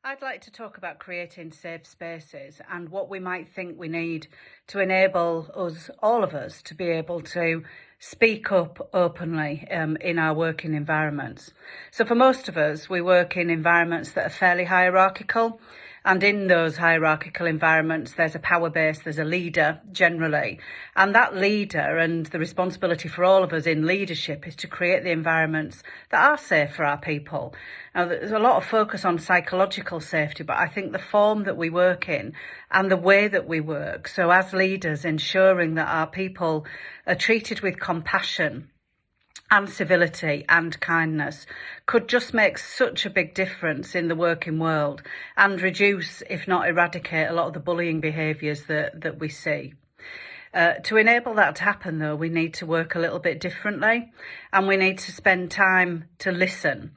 I'd like to talk about creating safe spaces and what we might think we need to enable us, all of us, to be able to speak up openly in our working environments. So for most of us, we work in environments that are fairly hierarchical. And in those hierarchical environments, there's a power base, there's a leader generally. And that leader, and the responsibility for all of us in leadership, is to create the environments that are safe for our people. Now, there's a lot of focus on psychological safety, but I think the form that we work in and the way that we work, so as leaders, ensuring that our people are treated with compassion and civility and kindness, could just make such a big difference in the working world and reduce, if not eradicate, a lot of the bullying behaviours that we see. To enable that to happen, though, we need to work a little bit differently, and we need to spend time to listen.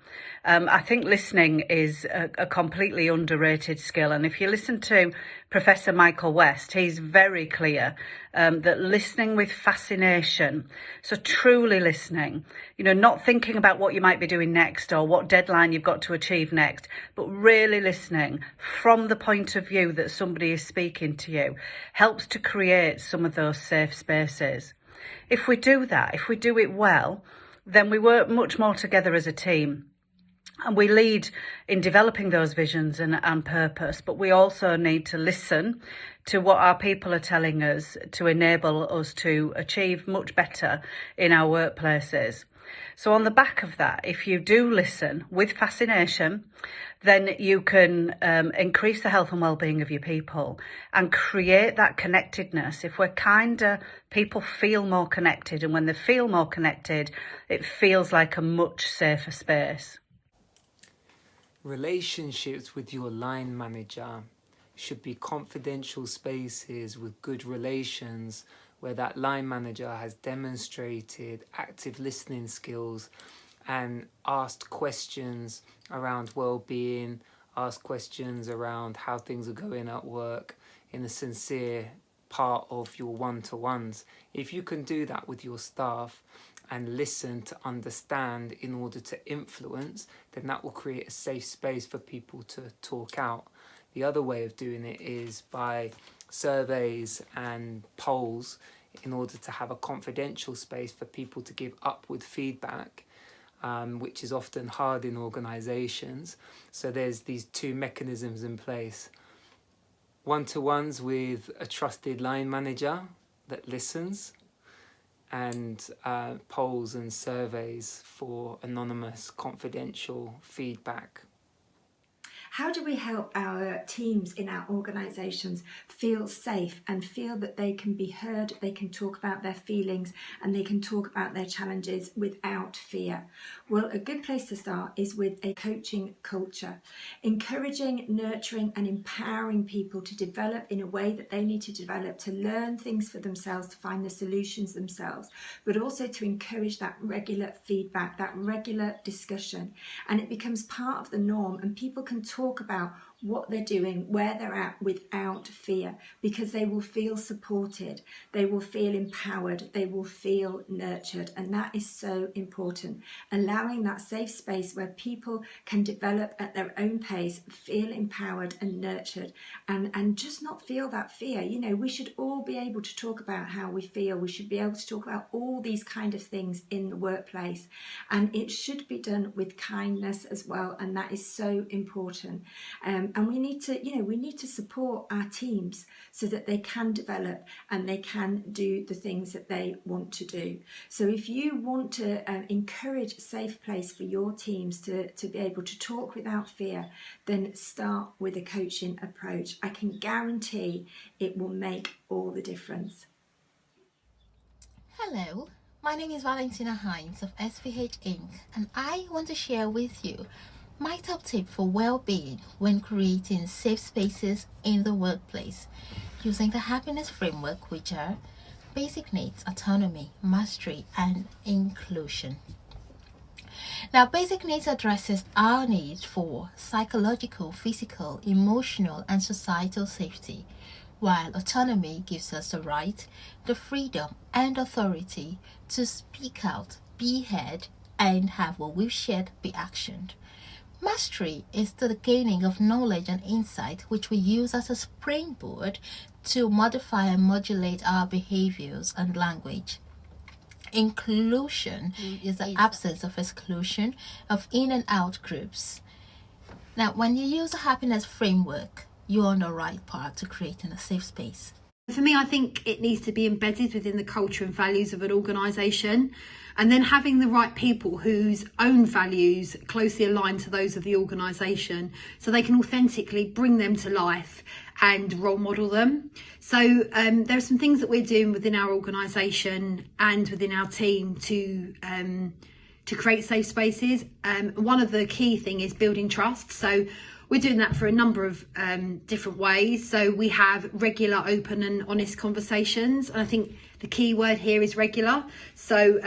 I think listening is a completely underrated skill. And if you listen to Professor Michael West, he's very clear that listening with fascination, so truly listening, not thinking about what you might be doing next or what deadline you've got to achieve next, but really listening from the point of view that somebody is speaking to you, helps to create some of those safe spaces. If we do that, if we do it well, then we work much more together as a team. And we lead in developing those visions and purpose, but we also need to listen to what our people are telling us to enable us to achieve much better in our workplaces. So on the back of that, if you do listen with fascination, then you can increase the health and well-being of your people and create that connectedness. If we're kinder, people feel more connected, and when they feel more connected, it feels like a much safer space. Relationships with your line manager should be confidential spaces with good relations, where that line manager has demonstrated active listening skills and asked questions around well-being, asked questions around how things are going at work in a sincere part of your one-to-ones. If you can do that with your staff and listen to understand in order to influence, then that will create a safe space for people to talk out. The other way of doing it is by surveys and polls in order to have a confidential space for people to give upward feedback, which is often hard in organisations. So there's these two mechanisms in place. One-to-ones with a trusted line manager that listens, and polls and surveys for anonymous, confidential feedback. How do we help our teams in our organisations feel safe and feel that they can be heard, they can talk about their feelings, and they can talk about their challenges without fear? Well, a good place to start is with a coaching culture, encouraging, nurturing and empowering people to develop in a way that they need to develop, to learn things for themselves, to find the solutions themselves, but also to encourage that regular feedback, that regular discussion. And it becomes part of the norm, and people can talk about what they're doing, where they're at without fear, because they will feel supported, they will feel empowered, they will feel nurtured. And that is so important. Allowing that safe space where people can develop at their own pace, feel empowered and nurtured, and just not feel that fear. We should all be able to talk about how we feel. We should be able to talk about all these kind of things in the workplace, and it should be done with kindness as well. And that is so important. And we need to support our teams so that they can develop and they can do the things that they want to do. So if you want to encourage a safe place for your teams to be able to talk without fear, then start with a coaching approach. I can guarantee it will make all the difference. Hello, my name is Valentina Hines of SVH Inc. and I want to share with you my top tip for well-being when creating safe spaces in the workplace using the happiness framework, which are basic needs, autonomy, mastery, and inclusion. Now, basic needs addresses our needs for psychological, physical, emotional, and societal safety, while autonomy gives us the right, the freedom, and authority to speak out, be heard, and have what we've shared be actioned. Mastery is the gaining of knowledge and insight which we use as a springboard to modify and modulate our behaviors and language. Inclusion is the absence of exclusion of in and out groups. Now, when you use a happiness framework, you're on the right path to creating a safe space. For me, I think it needs to be embedded within the culture and values of an organisation, and then having the right people whose own values closely align to those of the organisation, so they can authentically bring them to life and role model them. So there are some things that we're doing within our organisation and within our team to create safe spaces. One of the key thing is building trust. So we're doing that for a number of different ways. So we have regular, open and honest conversations. And I think the key word here is regular. So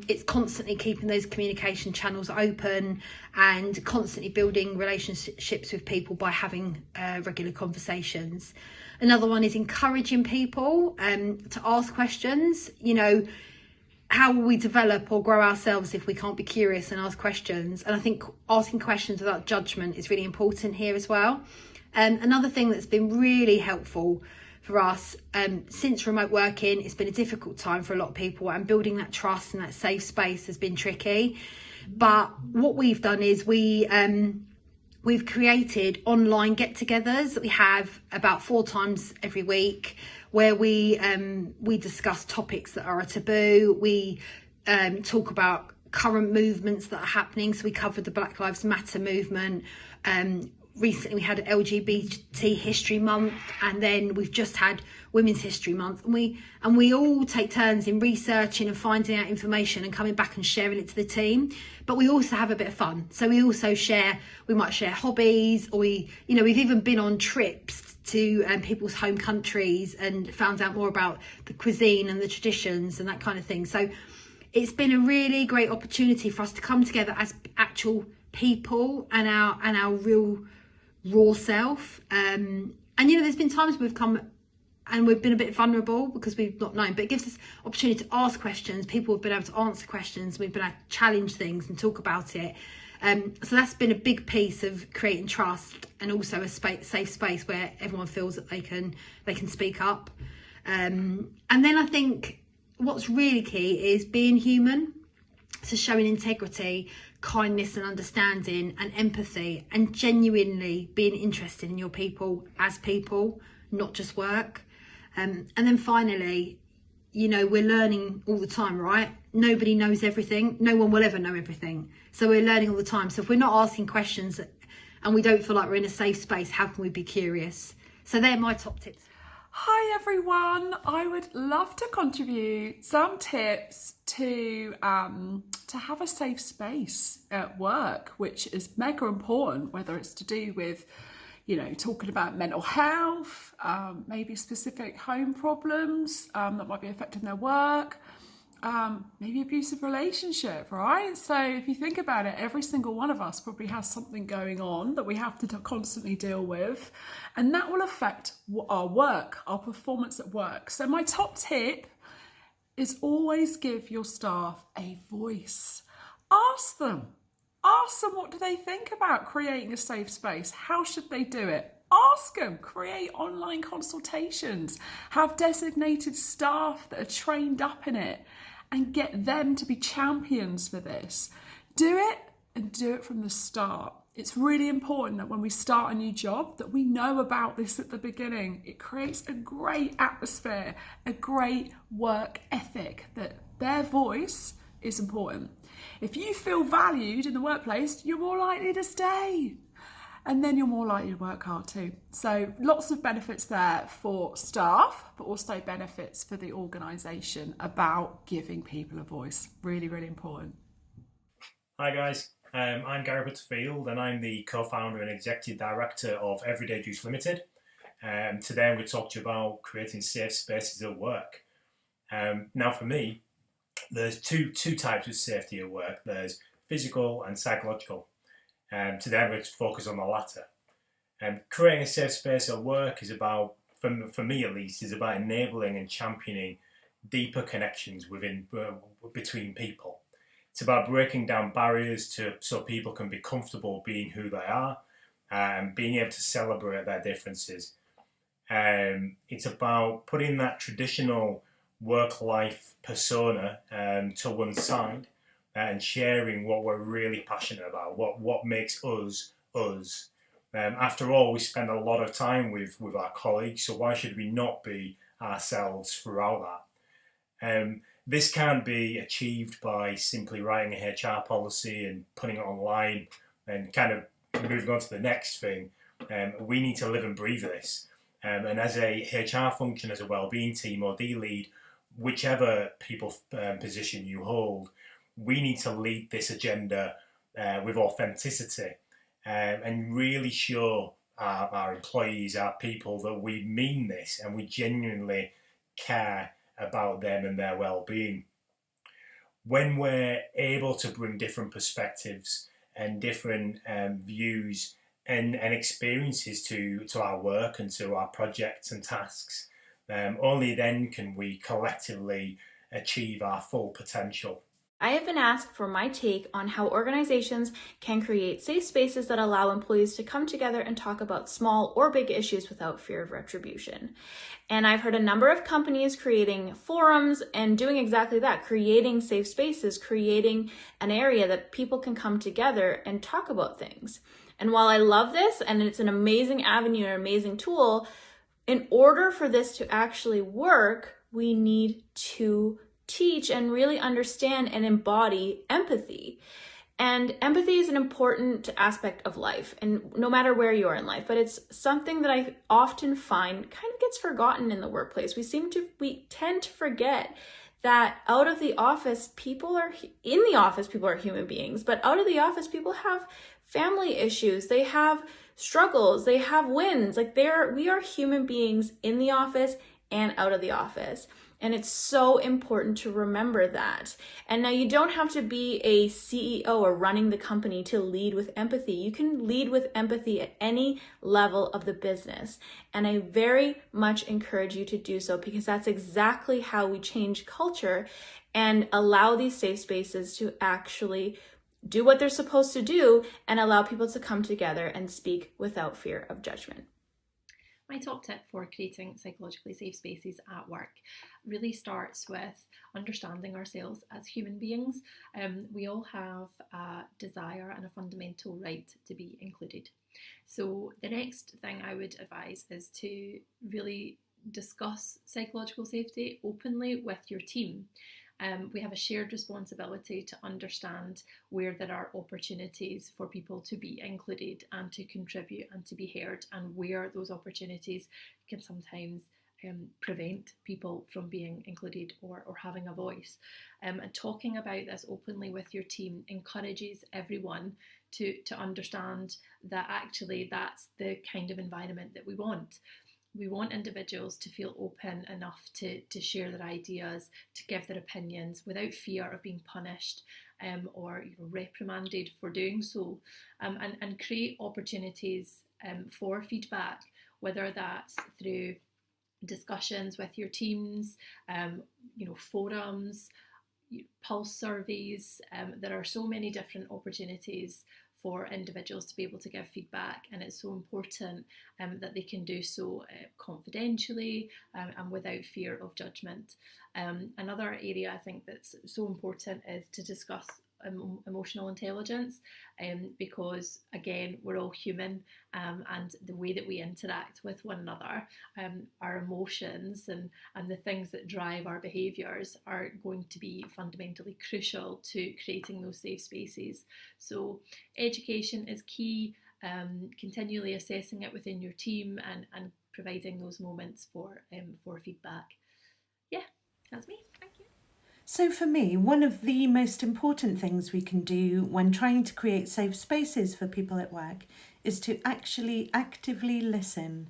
it's constantly keeping those communication channels open and constantly building relationships with people by having regular conversations. Another one is encouraging people to ask questions. You know, how will we develop or grow ourselves if we can't be curious and ask questions? And I think asking questions without judgment is really important here as well. Another thing that's been really helpful for us since remote working, it's been a difficult time for a lot of people, and building that trust and that safe space has been tricky. But what we've done is we've created online get-togethers that we have about 4 times every week, where we discuss topics that are a taboo. We talk about current movements that are happening. So we covered the Black Lives Matter movement. Recently we had LGBT History Month, and then we've just had Women's History Month. And we all take turns in researching and finding out information and coming back and sharing it to the team. But we also have a bit of fun. So we also we might share hobbies, or we've even been on trips to people's home countries and found out more about the cuisine and the traditions and that kind of thing. So it's been a really great opportunity for us to come together as actual people and our real raw self. And there's been times we've come and we've been a bit vulnerable because we've not known, but it gives us opportunity to ask questions. People have been able to answer questions. We've been able to challenge things and talk about it. So that's been a big piece of creating trust, and also a safe space where everyone feels that they can speak up. And then I think what's really key is being human. So showing integrity, kindness and understanding and empathy, and genuinely being interested in your people as people, not just work. And then finally, we're learning all the time, right? Nobody knows everything. No one will ever know everything. So we're learning all the time. So if we're not asking questions and we don't feel like we're in a safe space, how can we be curious? So they're my top tips. Hi everyone, I would love to contribute some tips to have a safe space at work, which is mega important, whether it's to do with talking about mental health, maybe specific home problems that might be affecting their work, maybe abusive relationship, right? So if you think about it, every single one of us probably has something going on that we have to constantly deal with, and that will affect our work, our performance at work. So my top tip is always give your staff a voice. Ask them what do they think about creating a safe space? How should they do it? Ask them, create online consultations, have designated staff that are trained up in it, and get them to be champions for this. Do it, and do it from the start. It's really important that when we start a new job that we know about this at the beginning. It creates a great atmosphere, a great work ethic, that their voice is important. If you feel valued in the workplace, you're more likely to stay. And then you're more likely to work hard too. So lots of benefits there for staff, but also benefits for the organisation about giving people a voice. Really, really important. Hi guys, I'm Gary Butterfield, and I'm the co-founder and executive director of Everyday Juice Limited. Today I'm going to talk to you about creating safe spaces at work. Now for me, there's two types of safety at work. There's physical and psychological. Today I'm going to focus on the latter. Creating a safe space at work is about, for me at least, is about enabling and championing deeper connections between people. It's about breaking down barriers so people can be comfortable being who they are and being able to celebrate their differences. It's about putting that traditional work-life persona to one side and sharing what we're really passionate about, what makes us us. After all, we spend a lot of time with our colleagues, so why should we not be ourselves throughout that? This can't be achieved by simply writing a HR policy and putting it online and kind of moving on to the next thing. We need to live and breathe this. And as a HR function, as a wellbeing team or D-lead, whichever people position you hold, we need to lead this agenda with authenticity and really show our employees, our people, that we mean this and we genuinely care about them and their well-being. When we're able to bring different perspectives and different views and experiences to our work and to our projects and tasks, only then can we collectively achieve our full potential. I have been asked for my take on how organizations can create safe spaces that allow employees to come together and talk about small or big issues without fear of retribution. And I've heard a number of companies creating forums and doing exactly that, creating safe spaces, creating an area that people can come together and talk about things. And while I love this, and it's an amazing avenue, an amazing tool, in order for this to actually work, we need to teach and really understand and embody empathy. And empathy is an important aspect of life, and no matter where you are in life, but it's something that I often find kind of gets forgotten in the workplace. We tend to forget that out of the office, people are human beings, but out of the office, people have family issues, they have struggles, they have wins. We are human beings in the office and out of the office. And it's so important to remember that. And now you don't have to be a CEO or running the company to lead with empathy. You can lead with empathy at any level of the business. And I very much encourage you to do so, because that's exactly how we change culture and allow these safe spaces to actually do what they're supposed to do and allow people to come together and speak without fear of judgment. My top tip for creating psychologically safe spaces at work really starts with understanding ourselves as human beings. We all have a desire and a fundamental right to be included. So the next thing I would advise is to really discuss psychological safety openly with your team. We have a shared responsibility to understand where there are opportunities for people to be included and to contribute and to be heard, and where those opportunities can sometimes prevent people from being included or having a voice. And talking about this openly with your team encourages everyone to understand that actually that's the kind of environment that we want. We want individuals to feel open enough to share their ideas, to give their opinions without fear of being punished or reprimanded for doing so, and create opportunities for feedback, whether that's through discussions with your teams, forums, pulse surveys. There are so many different opportunities for individuals to be able to give feedback, and it's so important that they can do so confidentially and without fear of judgment. Another area I think that's so important is to discuss emotional intelligence, because again, we're all human, and the way that we interact with one another, our emotions and the things that drive our behaviours are going to be fundamentally crucial to creating those safe spaces. So education is key, continually assessing it within your team and providing those moments for feedback. Yeah, that's me. Thank you. So for me, one of the most important things we can do when trying to create safe spaces for people at work is to actually actively listen.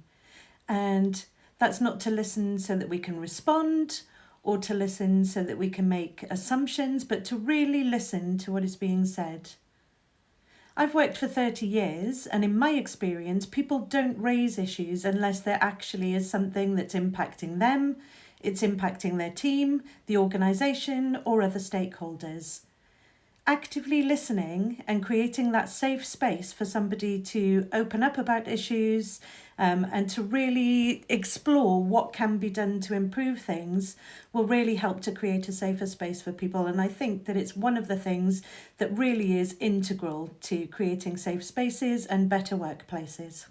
And that's not to listen so that we can respond or to listen so that we can make assumptions, but to really listen to what is being said. I've worked for 30 years, and in my experience, people don't raise issues unless there actually is something that's impacting them, it's impacting their team, the organisation, or other stakeholders. actively listening and creating that safe space for somebody to open up about issues, and to really explore what can be done to improve things will really help to create a safer space for people. And I think that it's one of the things that really is integral to creating safe spaces and better workplaces.